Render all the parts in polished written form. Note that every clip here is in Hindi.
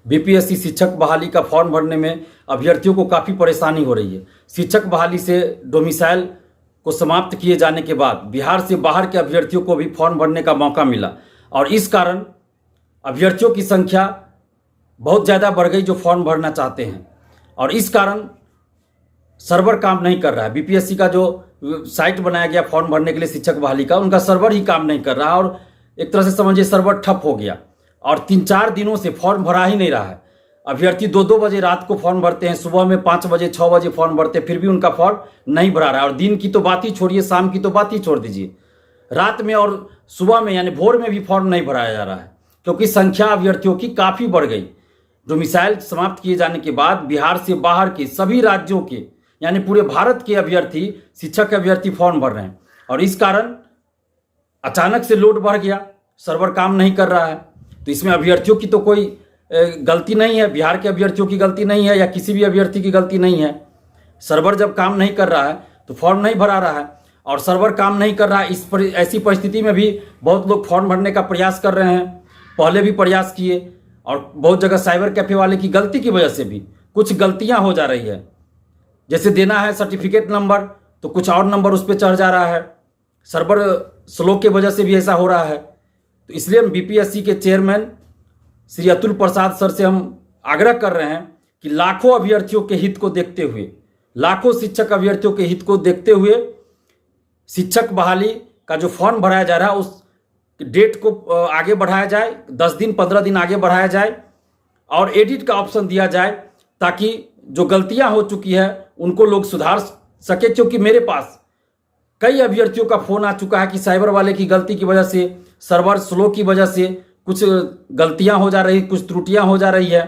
बीपीएससी शिक्षक बहाली का फॉर्म भरने में अभ्यर्थियों को काफ़ी परेशानी हो रही है। शिक्षक बहाली से डोमिसाइल को समाप्त किए जाने के बाद बिहार से बाहर के अभ्यर्थियों को भी फॉर्म भरने का मौका मिला और इस कारण अभ्यर्थियों की संख्या बहुत ज़्यादा बढ़ गई जो फॉर्म भरना चाहते हैं और इस कारण सर्वर काम नहीं कर रहा है। बीपीएससी का जो साइट बनाया गया फॉर्म भरने के लिए शिक्षक बहाली का, उनका सर्वर ही काम नहीं कर रहा और एक तरह से समझिए सर्वर ठप हो गया और 3-4 दिनों से फॉर्म भरा ही नहीं रहा है। अभ्यर्थी 2-2 बजे रात को फॉर्म भरते हैं, सुबह में 5 बजे 6 बजे फॉर्म भरते हैं, फिर भी उनका फॉर्म नहीं भरा रहा है। और दिन की तो बात ही छोड़िए, शाम की तो बात ही छोड़ दीजिए, रात में और सुबह में यानी भोर में भी फॉर्म नहीं भराया जा रहा है क्योंकि संख्या अभ्यर्थियों की काफ़ी बढ़ गई। डोमिसाइल समाप्त किए जाने के बाद बिहार से बाहर के सभी राज्यों के यानी पूरे भारत के अभ्यर्थी शिक्षक अभ्यर्थी फॉर्म भर रहे हैं और इस कारण अचानक से लोड बढ़ गया, सर्वर काम नहीं कर रहा है। तो इसमें अभ्यर्थियों की तो कोई गलती नहीं है, बिहार के अभ्यर्थियों की गलती नहीं है या किसी भी अभ्यर्थी की गलती नहीं है। सर्वर जब काम नहीं कर रहा है तो फॉर्म नहीं भरा रहा है और सर्वर काम नहीं कर रहा है। ऐसी परिस्थिति में भी बहुत लोग फॉर्म भरने का प्रयास कर रहे हैं, पहले भी प्रयास किए और बहुत जगह साइबर कैफे वाले की गलती की वजह से भी कुछ गलतियां हो जा रही है। जैसे देना है सर्टिफिकेट नंबर तो कुछ और नंबर उस पर चढ़ जा रहा है, सर्वर स्लो के वजह से भी ऐसा हो रहा है। तो इसलिए हम बीपीएससी के चेयरमैन श्री अतुल प्रसाद सर से हम आग्रह कर रहे हैं कि लाखों अभ्यर्थियों के हित को देखते हुए, लाखों शिक्षक अभ्यर्थियों के हित को देखते हुए शिक्षक बहाली का जो फॉर्म भराया जा रहा है उस डेट को आगे बढ़ाया जाए, 10 दिन 15 दिन आगे बढ़ाया जाए और एडिट का ऑप्शन दिया जाए ताकि जो गलतियां हो चुकी है उनको लोग सुधार सके। क्योंकि मेरे पास कई अभ्यर्थियों का फोन आ चुका है कि साइबर वाले की गलती की वजह से, सर्वर स्लो की वजह से कुछ गलतियां हो जा रही, कुछ त्रुटियां हो जा रही है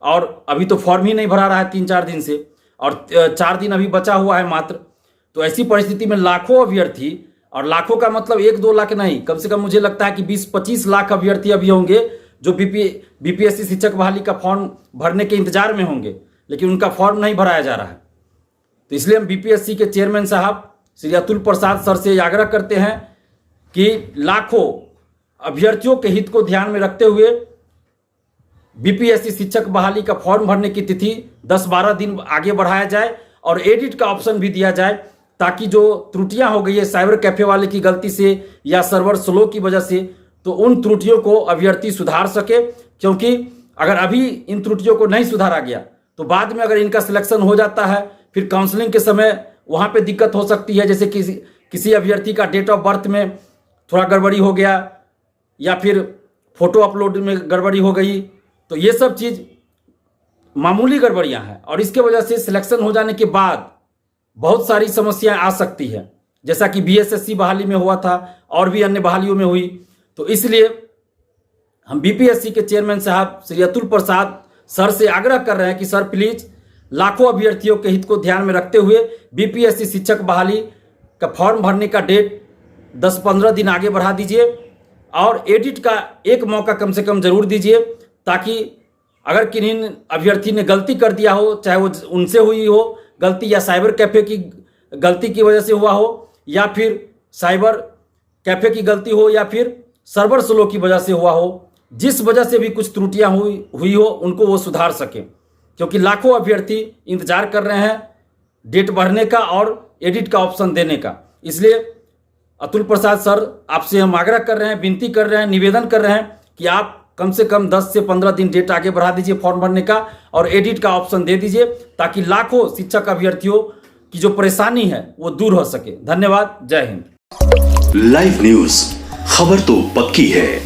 और अभी तो फॉर्म ही नहीं भरा रहा है 3-4 दिन से और 4 दिन अभी बचा हुआ है मात्र। तो ऐसी परिस्थिति में लाखों अभ्यर्थी, और लाखों का मतलब 1-2 लाख नहीं, कम से कम मुझे लगता है कि 20-25 लाख अभ्यर्थी अभी होंगे जो बीपीएससी शिक्षक बहाली का फॉर्म भरने के इंतजार में होंगे, लेकिन उनका फॉर्म नहीं भराया जा रहा है। तो इसलिए हम बीपीएससी के चेयरमैन साहब श्री अतुल प्रसाद सर से आग्रह करते हैं कि लाखों अभ्यर्थियों के हित को ध्यान में रखते हुए बीपीएससी शिक्षक बहाली का फॉर्म भरने की तिथि 10-12 दिन आगे बढ़ाया जाए और एडिट का ऑप्शन भी दिया जाए ताकि जो त्रुटियां हो गई है साइबर कैफे वाले की गलती से या सर्वर स्लो की वजह से, तो उन त्रुटियों को अभ्यर्थी सुधार सके। क्योंकि अगर अभी इन त्रुटियों को नहीं सुधारा गया तो बाद में अगर इनका सिलेक्शन हो जाता है फिर काउंसलिंग के समय वहाँ पे दिक्कत हो सकती है। जैसे किसी अभ्यर्थी का डेट ऑफ बर्थ में थोड़ा गड़बड़ी हो गया या फिर फोटो अपलोड में गड़बड़ी हो गई, तो ये सब चीज़ मामूली गड़बड़ियाँ हैं और इसके वजह से सिलेक्शन हो जाने के बाद बहुत सारी समस्याएं आ सकती है, जैसा कि बीएसएससी बहाली में हुआ था और भी अन्य बहालियों में हुई। तो इसलिए हम बीपीएससी के चेयरमैन साहब श्री अतुल प्रसाद सर से आग्रह कर रहे हैं कि सर प्लीज लाखों अभ्यर्थियों के हित को ध्यान में रखते हुए बीपीएससी शिक्षक बहाली का फॉर्म भरने का डेट 10-15 दिन आगे बढ़ा दीजिए और एडिट का एक मौका कम से कम जरूर दीजिए ताकि अगर किन्हीं अभ्यर्थी ने गलती कर दिया हो, चाहे वो उनसे हुई हो गलती या साइबर कैफे की गलती की वजह से हुआ हो या फिर साइबर कैफे की गलती हो या फिर सर्वर स्लो की वजह से हुआ हो, जिस वजह से भी कुछ त्रुटियां हुई हो उनको वो सुधार सके। क्योंकि लाखों अभ्यर्थी इंतजार कर रहे हैं डेट बढ़ने का और एडिट का ऑप्शन देने का। इसलिए अतुल प्रसाद सर आपसे हम आग्रह कर रहे हैं, विनती कर रहे हैं, निवेदन कर रहे हैं कि आप कम से कम 10 से 15 दिन डेट आगे बढ़ा दीजिए फॉर्म भरने का और एडिट का ऑप्शन दे दीजिए ताकि लाखों शिक्षक अभ्यर्थियों की जो परेशानी है वो दूर हो सके। धन्यवाद। जय हिंद। लाइव न्यूज, खबर तो पक्की है।